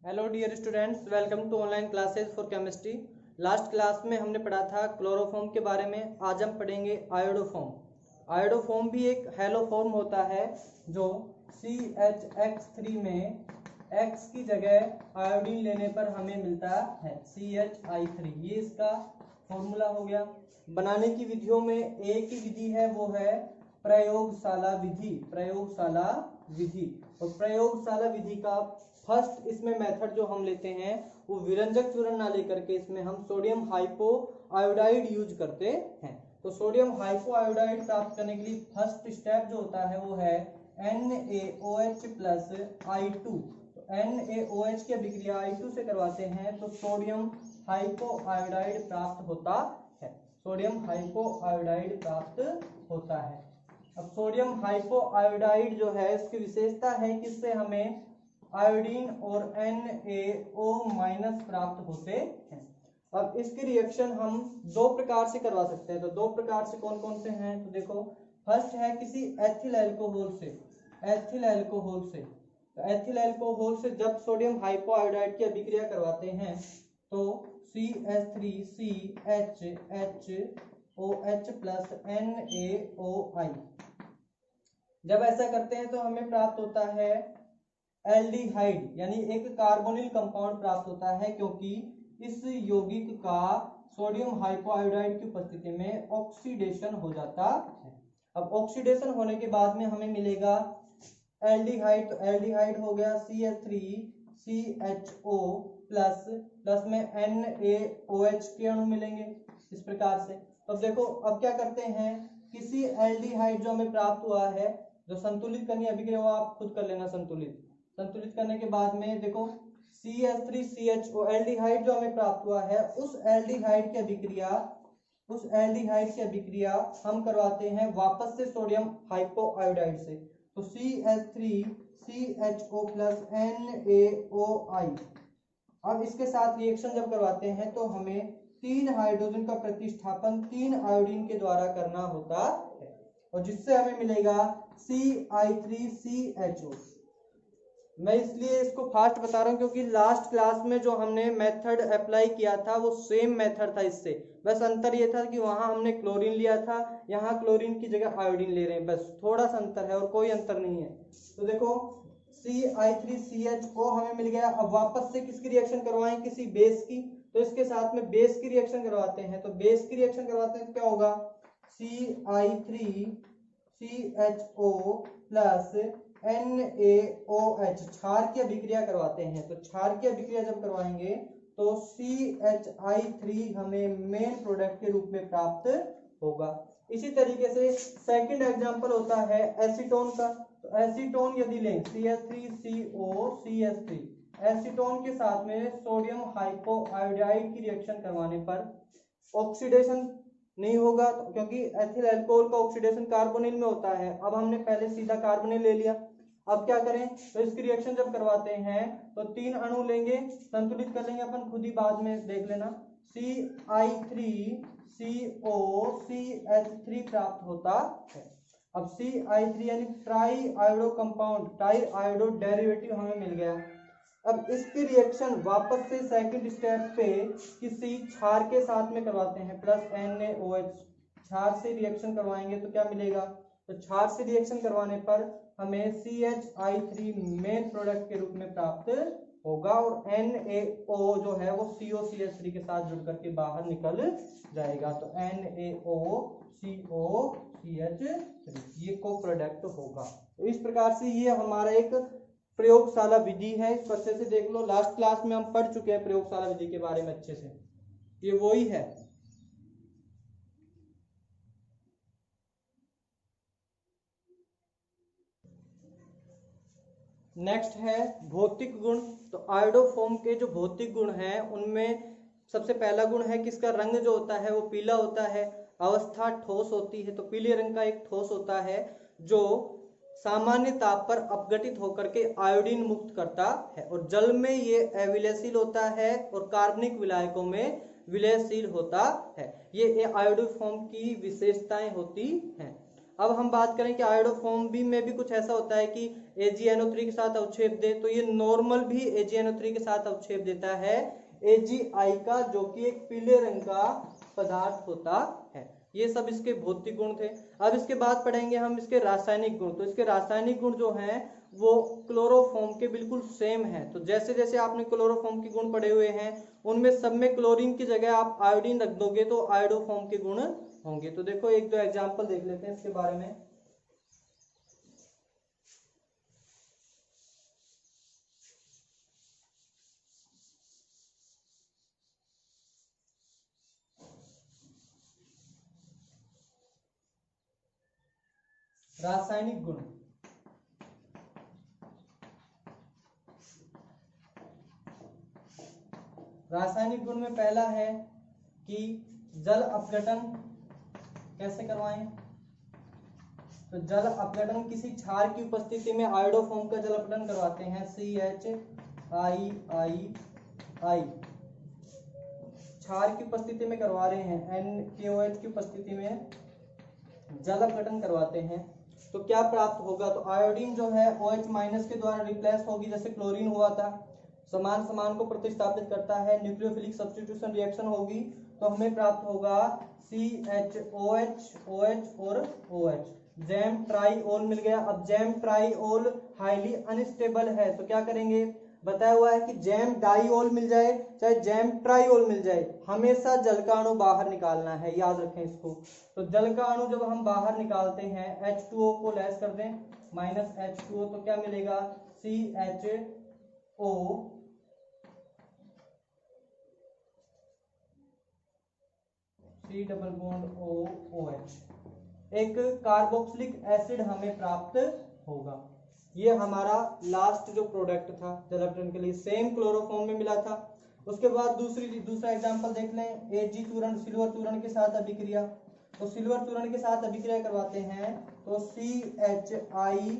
Hello dear students, welcome to online classes for chemistry. Last class में हमने पढ़ा था क्लोरोफॉर्म के बारे में। आज हम पढ़ेंगे आयोडोफॉर्म। आयोडोफॉर्म भी एक हैलोफॉर्म होता है जो CH3 में X की जगह आयोडीन लेने पर हमें मिलता है CHI3। ये इसका फॉर्मूला हो गया। बनाने की विधियों में एक ही विधि है, वो है प्रयोगशाला विधि। प्रयोगशाला विधि और प्रयोगशाला विधि का फर्स्ट इसमें मेथड जो हम लेते हैं वो विरंजक चूर्ण ना लेकर के इसमें हम सोडियम हाइपो आयोडाइड यूज करते हैं। तो सोडियम हाइपो आयोडाइड प्राप्त करने के लिए फर्स्ट स्टेप जो होता है वो है NaOH प्लस I2। तो NaOH की अभिक्रिया I2 से करवाते हैं तो सोडियम हाइपो आयोडाइड प्राप्त होता है। सोडियम हाइपो आयोडाइड प्राप्त होता है। अब सोडियम हाइपो आयोडाइड जो है इसकी विशेषता है कि इससे हमें आयोडीन और NaO माइनस प्राप्त होते हैं। अब इसकी रिएक्शन हम दो प्रकार से करवा सकते हैं। तो दो प्रकार से कौन कौन से हैं, तो देखो फर्स्ट है किसी एथिल अल्कोहल से। एथिल अल्कोहल से, तो एथिल अल्कोहल से जब सोडियम हाइपो आयोडाइड की अभिक्रिया करवाते हैं तो CH3CHHOH प्लस NaOI। जब ऐसा करते हैं तो हमें प्राप्त होता है एल्डिहाइड, यानी एक कार्बोनिल कंपाउंड प्राप्त होता है, क्योंकि इस यौगिक का सोडियम हाइपोआयोडाइड की उपस्थिति में ऑक्सीडेशन हो जाता है। अब ऑक्सीडेशन होने के बाद में हमें मिलेगा एल्डिहाइड। तो एल्डिहाइड हो गया CH3CHO प्लस प्लस में NaOH के अणु मिलेंगे इस प्रकार से। तो देखो अब क्या करते हैं, किसी एल्डिहाइड जो हमें प्राप्त हुआ है, जो संतुलित करनी अभिक्रिया वो आप खुद कर लेना। संतुलित करने के बाद में देखो CH3CHO एल्डिहाइड जो हमें प्राप्त हुआ है उस एल्डिहाइड की अभिक्रिया हम करवाते हैं वापस से सोडियम हाइपोआयोडाइड से। तो CH3CHO प्लस NaOI। अब इसके साथ रिएक्शन जब करवाते हैं तो हमें 3 हाइड्रोजन का प्रतिस्थापन 3 आयोडीन के द्वारा करना होता है और जिससे हमें मिलेगा CI3CHO। मैं इसलिए इसको फास्ट बता रहा हूं क्योंकि लास्ट क्लास में जो हमने मेथड अप्लाई किया था वो सेम मेथड था इससे, बस अंतर ये था कि वहां हमने क्लोरीन लिया था, यहाँ क्लोरीन की जगह आयोडीन ले रहे हैं, बस थोड़ा सा अंतर है और कोई अंतर नहीं है। तो देखो CI3CHO हमें मिल गया। अब वापस से किसकी रिएक्शन करवाएं, किसी बेस की। तो इसके साथ में बेस की रिएक्शन करवाते हैं। तो बेस की रिएक्शन करवाते हैं क्या होगा, CI3CHO प्लस NaOH क्षार की अभिक्रिया करवाते हैं। तो क्षार की अभिक्रिया जब करवाएंगे तो CHI3 हमें मेन प्रोडक्ट के रूप में प्राप्त होगा। इसी तरीके से सेकंड एग्जांपल होता है एसीटोन का। तो एसीटोन यदि लें CH3COCH3, एसीटोन के साथ में सोडियम हाइपोआयोडाइड की रिएक्शन करवाने पर ऑक्सीडेशन नहीं होगा, क्योंकि एथिल अल्कोहल का ऑक्सीडेशन कार्बोनिल में होता है। अब हमने पहले सीधा कार्बोनिल ले लिया। अब क्या करें, तो इसकी रिएक्शन जब करवाते हैं तो 3 अणु लेंगे, संतुलित कर लेंगे अपन, खुद ही बाद में देख लेना। CI3COCH3 प्राप्त होता है। अब CI3 यानी try iodo compound, try iodo derivative हमें मिल गया। अब इसकी रिएक्शन वापस से सेकंड स्टेप पे किसी क्षार के साथ में करवाते हैं प्लस NaOH। क्षार से रिएक्शन करवाएंगे तो क्या मिलेगा, तो क्षार से रिएक्शन करवाने पर हमें CHI3 मेन प्रोडक्ट के रूप में प्राप्त होगा और NaO जो है वो COCH3 के साथ जुड़ करके बाहर निकल जाएगा। तो NaOCOCH3 ये को प्रोडक्ट होगा। तो इस प्रकार से ये हमारा एक प्रयोगशाला विधि है। इसको अच्छे से देख लो, लास्ट क्लास में हम पढ़ चुके हैं प्रयोगशाला विधि के बारे में अच्छे से, ये वही है। नेक्स्ट है भौतिक गुण। तो आयोडोफॉर्म के जो भौतिक गुण हैं उनमें सबसे पहला गुण है कि इसका रंग जो होता है वो पीला होता है। अवस्था ठोस होती है, तो पीले रंग का एक ठोस होता है जो सामान्य ताप पर अपघटित होकर के आयोडीन मुक्त करता है और जल में ये अविलयशील होता है और कार्बनिक विलायकों में विलयशील होता है। ये आयोडोफॉर्म की विशेषताएं होती हैं। अब हम बात करें कि आयोडोफॉर्म भी में भी कुछ ऐसा होता है कि AgNO3 के साथ अवक्षेप दे, तो ये नॉर्मल भी AgNO3 के साथ अवक्षेप देता है AgI का, जो कि एक पीले रंग का पदार्थ होता है। ये सब इसके भौतिक गुण थे। अब इसके बाद पढ़ेंगे हम इसके रासायनिक गुण। तो इसके रासायनिक गुण जो हैं वो क्लोरोफॉर्म के बिल्कुल सेम है। तो जैसे जैसे आपने क्लोरोफॉर्म के गुण पढ़े हुए हैं उनमें सब में क्लोरीन की जगह आप आयोडीन रख दोगे तो आयोडोफॉर्म के गुण होंगे। तो देखो एक दो एग्जांपल देख लेते हैं इसके बारे में। रासायनिक गुण, रासायनिक गुण में पहला है कि जल अपघटन कैसे करवाएं। तो जल अपघटन किसी क्षार की उपस्थिति में आयोडोफॉर्म का जल अपघटन करवाते हैं, CHIII क्षार की उपस्थिति में करवा रहे हैं, NaOH की उपस्थिति में जल अपघटन करवाते हैं। तो क्या प्राप्त होगा, तो आयोडीन जो है OH- के द्वारा रिप्लेस होगी, जैसे क्लोरीन हुआ था, समान समान को प्रतिस्थापित करता है, न्यूक्लियोफिलिक सब्स्टिट्यूशन रिएक्शन होगी, तो हमें प्राप्त होगा CHOH OH और OH, जैम ट्राईओल मिल गया। अब जैम ट्राईओल हाईली अनस्टेबल है, तो क्या करेंगे, बताया हुआ है कि जैम डाईओल मिल जाए चाहे जैम ट्राईओल मिल जाए, हमेशा जल का अणु बाहर निकालना है, याद रखें इसको। तो जल का अणु जब हम बाहर निकालते हैं, H2O को लेस कर दें, -H2O, तो क्या मिलेगा, CHO C double bond OH, एक कार्बोक्सिलिक एसिड हमें प्राप्त होगा। ये हमारा लास्ट जो प्रोडक्ट था जल अपघटन के लिए, सेम क्लोरोफॉर्म में मिला था। उसके बाद दूसरा एग्जांपल देख लें, Ag चूर्ण सिल्वर चूर्ण के साथ अभिक्रिया। तो सिल्वर चूर्ण के साथ अभिक्रिया करवाते हैं, तो CHIII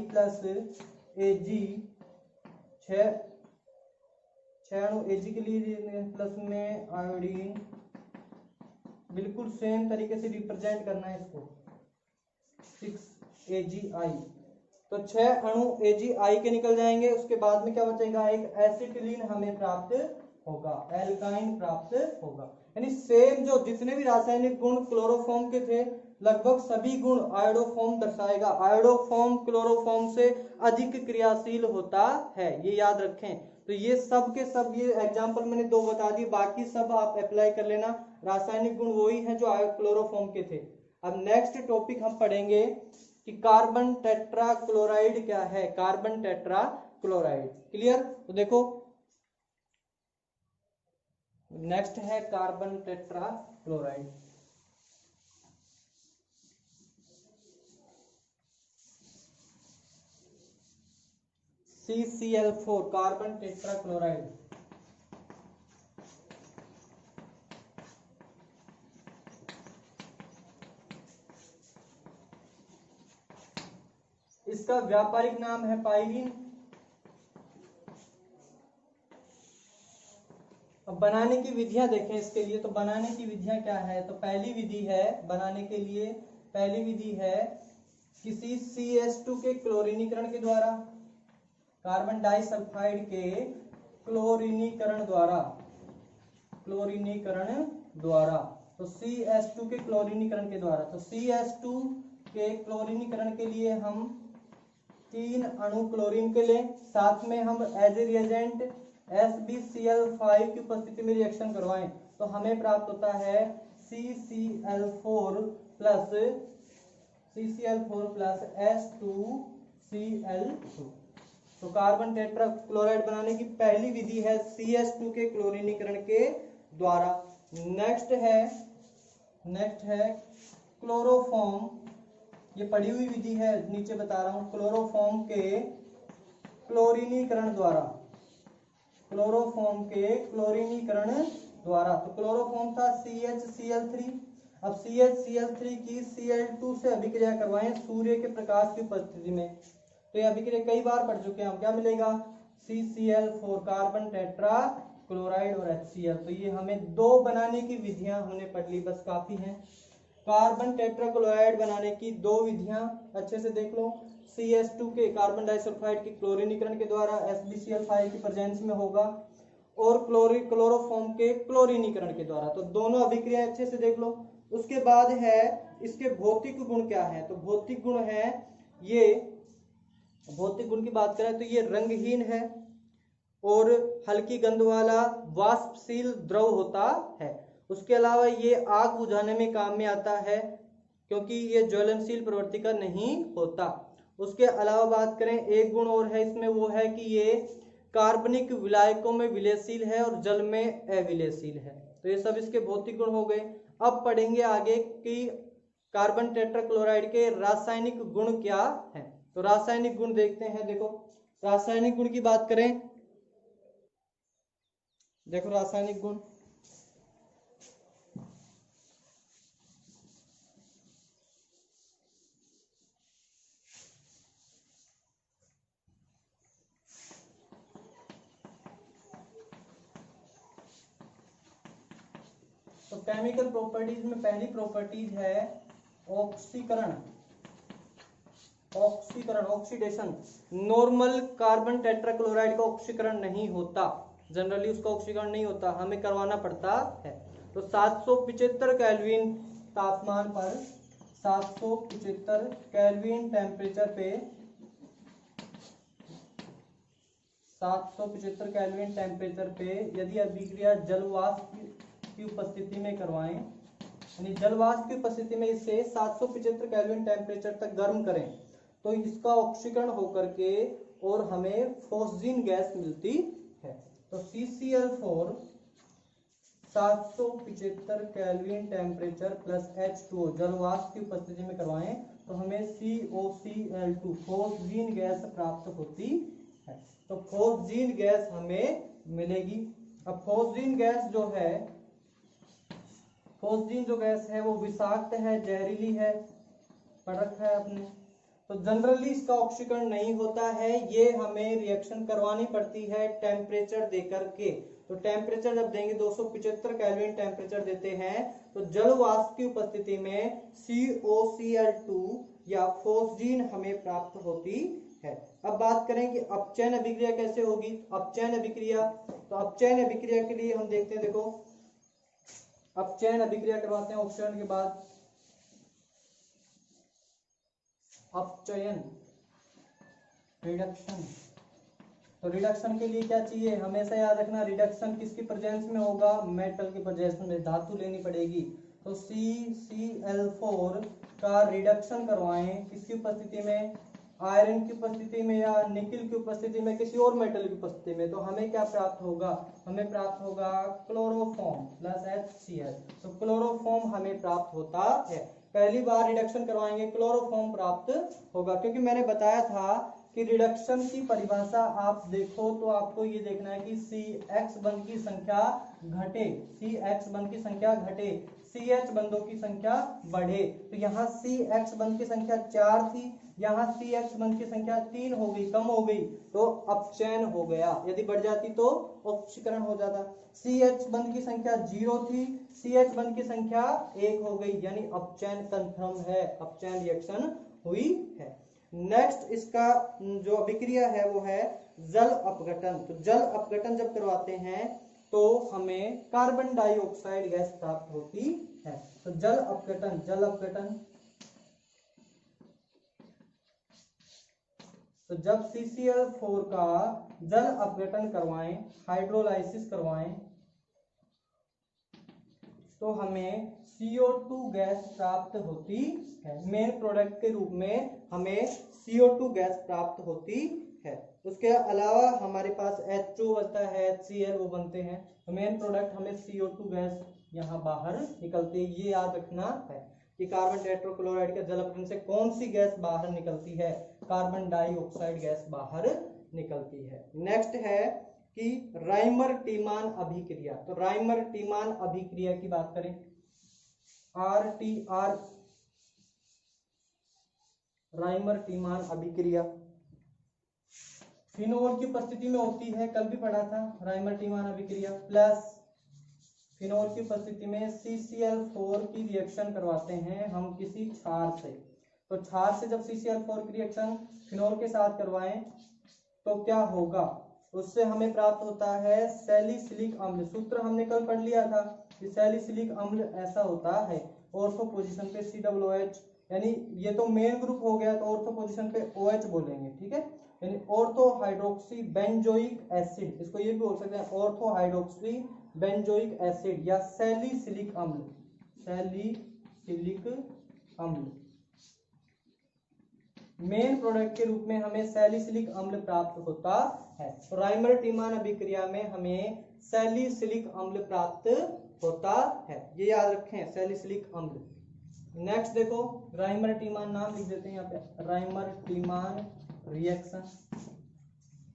प्लस Ag, 6 अणु Ag के लिए प्लस में आयोडीन, बिल्कुल सेम तरीके से रिप्रेजेंट करना है इसको, 6 AgI। तो 6 अणु AgI के निकल जाएंगे। उसके बाद में क्या बचेगा, एक एसिटिलीन हमें प्राप्त होगा, एल्काइन प्राप्त होगा। यानी सेम जो जितने भी रासायनिक गुण क्लोरोफॉर्म के थे लगभग सभी गुण आयोडोफॉर्म दर्शाएगा। आयोडोफॉर्म क्लोरोफॉर्म से अधिक क्रियाशील होता है, ये याद रखें। तो ये सब के सब, ये एग्जांपल मैंने 2 बता दिए, बाकी सब आप अप्लाई कर लेना। रासायनिक गुण वही हैं जो क्लोरोफॉर्म के थे। अब नेक्स्ट टॉपिक हम पढ़ेंगे कि कार्बन टेट्रा क्लोराइड क्या है, कार्बन टेट्रा क्लोराइड। क्लियर। तो देखो नेक्स्ट है carbon tetra chloride. CCl4 carbon tetra chloride. इसका व्यापारिक नाम है पाइरीन। अब बनाने की विधियां देखें इसके लिए। तो बनाने की विधियां क्या है, तो पहली विधि है बनाने के लिए, पहली विधि है किसी CH2 के क्लोरीनीकरण के द्वारा, कार्बन डाइसल्फाइड के क्लोरीनीकरण द्वारा, क्लोरीनीकरण द्वारा। तो CH2 के क्लोरीनीकरण के द्वारा। तो CH2 के क्लोरीनीकरण के लिए हम 3 अणु क्लोरीन के लें, साथ में हम एज ए रिएजेंट SbCl5 की उपस्थिति में रिएक्शन करवाएं, तो हमें प्राप्त होता है CCl4 प्लस H2Cl2। तो कार्बन टेट्रा क्लोराइड बनाने की पहली विधि है CH2 के क्लोरीनीकरण के द्वारा। नेक्स्ट है क्लोरोफॉर्म, ये पढ़ी हुई विधि है, नीचे बता रहा हूं, क्लोरोफॉर्म के क्लोरीनीकरण द्वारा, क्लोरोफॉर्म के क्लोरीनीकरण द्वारा। तो क्लोरोफॉर्म था CHCl3। अब CHCl3 की Cl2 से अभिक्रिया करवाएं सूर्य के प्रकाश की उपस्थिति में, तो ये अभिक्रिया कई बार पढ़ चुके हैं हम। क्या मिलेगा, CCl4 कार्बन टेट्रा क्लोराइड और HCl। तो ये हमें 2 बनाने की विधियां हमने पढ़ ली, बस काफी हैं। कार्बन टेट्राक्लोराइड बनाने की दो विधियां अच्छे से देख लो। CH2 के कार्बन डाइसल्फाइड के क्लोरीनीकरण के द्वारा SbCl5 की प्रेजेंस में होगा, और क्लोरोफॉर्म के क्लोरीनीकरण के द्वारा। तो दोनों अभिक्रिया अच्छे से देख लो। उसके बाद है इसके भौतिक गुण क्या है, तो भौतिक गुण है ये, भौतिक गुण की बात करें तो ये रंगहीन है और हल्की गंध वाला वाष्पशील द्रव होता है। उसके अलावा ये आग बुझाने में काम में आता है क्योंकि ये ज्वलनशील प्रवृत्ति का नहीं होता। उसके अलावा बात करें एक गुण और है इसमें, वो है कि ये कार्बनिक विलायकों में विलयशील है और जल में अविलयशील है। तो ये सब इसके भौतिक गुण हो गए। अब पढ़ेंगे आगे कि कार्बन टेट्राक्लोराइड के रासायनिक गुण क्या है। तो रासायनिक गुण देखते हैं। देखो रासायनिक गुण की बात करें, देखो रासायनिक गुण, तो केमिकल प्रॉपर्टीज में पहली प्रॉपर्टीज है ऑक्सीकरण, ऑक्सीडेशन। नॉर्मल कार्बन टेट्राक्लोराइड का ऑक्सीकरण नहीं होता, जनरली उसका ऑक्सीकरण नहीं होता, हमें करवाना पड़ता है। तो 775 केल्विन तापमान पर, 775 केल्विन टेम्परेचर पे, 775 केल्विन टेम्परेचर पे यदि अभिक्रिया जलवाष्प की उपस्थिति में करवाएं, यानी जलवाष्प की उपस्थिति में इसे 775 केल्विन टेम्परेचर तक गर्म करें, तो इसका ऑक्सीकरण होकर के और हमें फॉस्जीन गैस मिलती है। तो CCl4 775 kelvin temperature plus H2O जलवाष्प की उपस्थिति में करवाएं तो हमें COCl2 फॉस्जीन गैस प्राप्त होती है। तो फॉस्जीन गैस हमें मिलेगी। अब फॉस्जीन गैस जो है, फॉस्जीन जो गैस है वो विषाक्त है, जहरीली है, पढ़ रखा है आपने। तो जनरली इसका ऑक्सीकरण नहीं होता है, ये हमें रिएक्शन करवानी पड़ती है टेम्परेचर देकर के। तो टेम्परेचर जब देंगे 275 केल्विन टेम्परेचर देते हैं तो जल वाष्प की उपस्थिति में COCl2 या फॉस्जीन हमें प्राप्त होती है। अब बात करें कि अपचयन अभिक्रिया कैसे होगी। अपचयन अभिक्रिया, तो अपचयन अभिक्रिया के लिए हम देखते हैं, देखो अपचयन अभिक्रिया करवाते हैं ऑक्सीकरण के बाद। अपचयन, रिडक्शन, तो रिडक्शन के लिए क्या चाहिए, हमेशा याद रखना रिडक्शन किसकी प्रेजेंस में होगा, मेटल की प्रेजेंस में, धातु लेनी पड़ेगी। तो CCl4 का रिडक्शन करवाएं किसकी उपस्थिति में, आयरन की उपस्थिति में या निकिल की उपस्थिति में, किसी और मेटल की उपस्थिति में, तो हमें क्या प्राप्त होगा, हमें प्राप्त होगा क्लोरोफॉर्म प्लस HCl। तो क्लोरोफॉर्म हमें प्राप्त होता है। पहली बार रिडक्शन करवाएंगे क्लोरोफॉर्म प्राप्त होगा, क्योंकि मैंने बताया था कि रिडक्शन की परिभाषा आप देखो तो आपको ये देखना है कि CX बंध की संख्या घटे, CX बंध की संख्या घटे, CH बंधों की संख्या बढ़े। तो यहाँ CX बंध की संख्या 4 थी, यहाँ CH बंध की संख्या 3 हो गई, कम हो गई, तो अपचयन हो गया। यदि बढ़ जाती तो ऑक्सीकरण हो जाता। CH बंध की संख्या 0 थी, CH बंध की संख्या 1 हो गई, यानी अपचयन कंफर्म है, अपचयन रिएक्शन हुई है। नेक्स्ट इसका जो अभिक्रिया है वो है जल अपघटन। तो जल अपघटन जब करवाते हैं तो हमें कार्बन डाइऑक्साइड गैस प्राप्त होती है। तो जल अपघटन, जल अपघटन, तो जब CCl4 का जल अपघटन करवाएं, हाइड्रोलाइसिस करवाएं, तो हमें CO2 गैस प्राप्त होती है। मेन प्रोडक्ट के रूप में हमें CO2 गैस प्राप्त होती है। उसके अलावा हमारे पास H2 बनता है, HCl वो बनते हैं। तो मेन प्रोडक्ट हमें CO2 गैस यहाँ बाहर निकलती है। ये याद रखना है कि कार्बन टेट्राक्लोराइड के जल अपघटन से कौन सी गैस बाहर निकलती है, कार्बन डाइऑक्साइड गैस बाहर निकलती है। नेक्स्ट है कि राइमर टीमान अभिक्रिया। तो राइमर टीमान अभिक्रिया की बात करें, RTR, राइमर टीमान अभिक्रिया फिनोल की उपस्थिति में होती है, कल भी पढ़ा था राइमर टीमान अभिक्रिया, प्लस फिनोल की उपस्थिति में CCl4 की रिएक्शन करवाते हैं हम किसी क्षार से, तो क्षार से जब CCl4 की रिएक्शन फिनोल के साथ करवाएं तो क्या होगा, उससे हमें प्राप्त होता है सैलिसिलिक अम्ल। सूत्र हमने कल पढ़ लिया था कि सैलिसिलिक अम्ल ऐसा होता है, ऑर्थो पोजीशन पे COOH, यानी ये तो मेन ग्रुप हो गया, तो ऑर्थो पोजीशन पे OH बोलेंगे, ठीक है, यानी ऑर्थो हाइड्रोक्सी बेंजोइक एसिड, इसको ये भी बोल सकते हैं ऑर्थो हाइड्रोक्सी बेंजोइक एसिड या सैलिसिलिक अम्ल। सैलिसिलिक अम्ल मेन प्रोडक्ट के रूप में हमें सैलिसिलिक अम्ल प्राप्त होता है। तो राइमर टीमान अभिक्रिया में हमें सैलिसिलिक अम्ल प्राप्त होता है, ये याद रखें, सैलिसिलिक अम्ल। नेक्स्ट देखो राइमर टीमान, नाम लिख देते हैं यहाँ पे, राइमर टीमान रिएक्शन।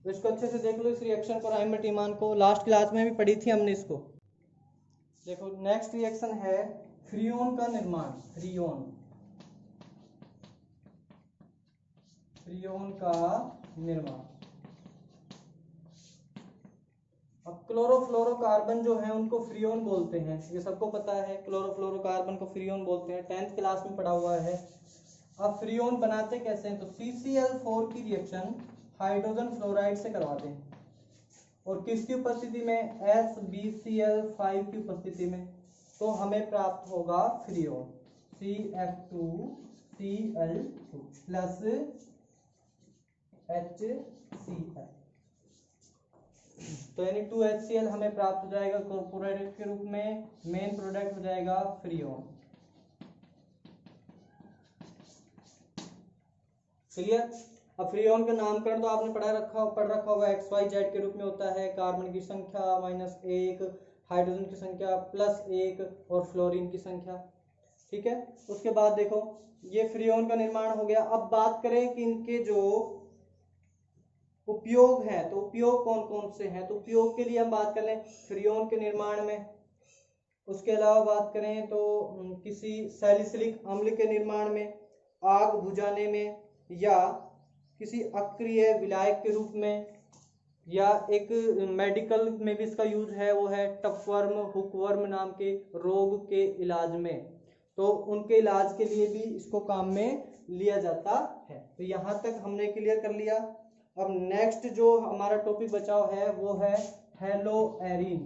तो इसको अच्छे से देख लो, इस रिएक्शन को, राइमर टीमान को, लास्ट क्लास में भी पढ़ी थी हमने इसको। देखो नेक्स्ट रिएक्शन है फ्रियोन का निर्माण। फ्रियोन का निर्माण। अब क्लोरोफ्लोरोकार्बन जो है उनको फ्रियोन बोलते हैं, ये सबको पता है, क्लोरोफ्लोरोकार्बन को फ्रियोन बोलते हैं, 10th क्लास में पढ़ा हुआ है। अब फ्रियोन बनाते कैसे हैं, तो CCl4 की रिएक्शन हाइड्रोजन फ्लोराइड से करवाते हैं, और किसकी उपस्थिति में, SbCl5 की उपस्थिति में, तो हमें प्राप्त होगा फ्रियोन, CF2Cl2 प्लस HCl, तो यानी 2HCl हमें प्राप्त हो जाएगा प्रोडक्ट के रूप में, मेन प्रोडक्ट हो जाएगा फ्रियोन। क्लियर। अब फ्रियोन का नामकरण तो आपने पढ़ रखा होगा, XYZ के रूप में होता है, कार्बन की संख्या -1, हाइड्रोजन की संख्या +1 और फ्लोरीन की संख्या, ठीक है। उसके बाद देखो ये फ्रियोन का निर्माण हो गया। अब बात करें कि इनके जो उपयोग है, तो उपयोग कौन कौन से हैं, तो उपयोग के लिए हम बात कर लें फ्रियोन के निर्माण में। उसके अलावा बात करें तो किसी सैलिसिलिक अम्ल के निर्माण में, आग बुझाने में, या किसी अक्रिय विलायक के रूप में, या एक मेडिकल में भी इसका यूज है, वो है टपवर्म, हुकवर्म नाम के रोग के इलाज में, तो उनके इलाज के लिए भी इसको काम में लिया जाता है। तो यहाँ तक हमने क्लियर कर लिया। अब नेक्स्ट जो हमारा टॉपिक बचाव है वो है हेलोएरीन।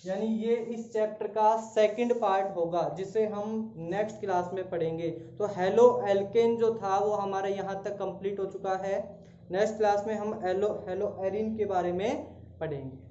यानी ये इस चैप्टर का सेकंड पार्ट होगा, जिसे हम नेक्स्ट क्लास में पढ़ेंगे। तो हेलो एल्केन जो था वो हमारे यहाँ तक कंप्लीट हो चुका है। नेक्स्ट क्लास में हम हेलोएरीन के बारे में पढ़ेंगे।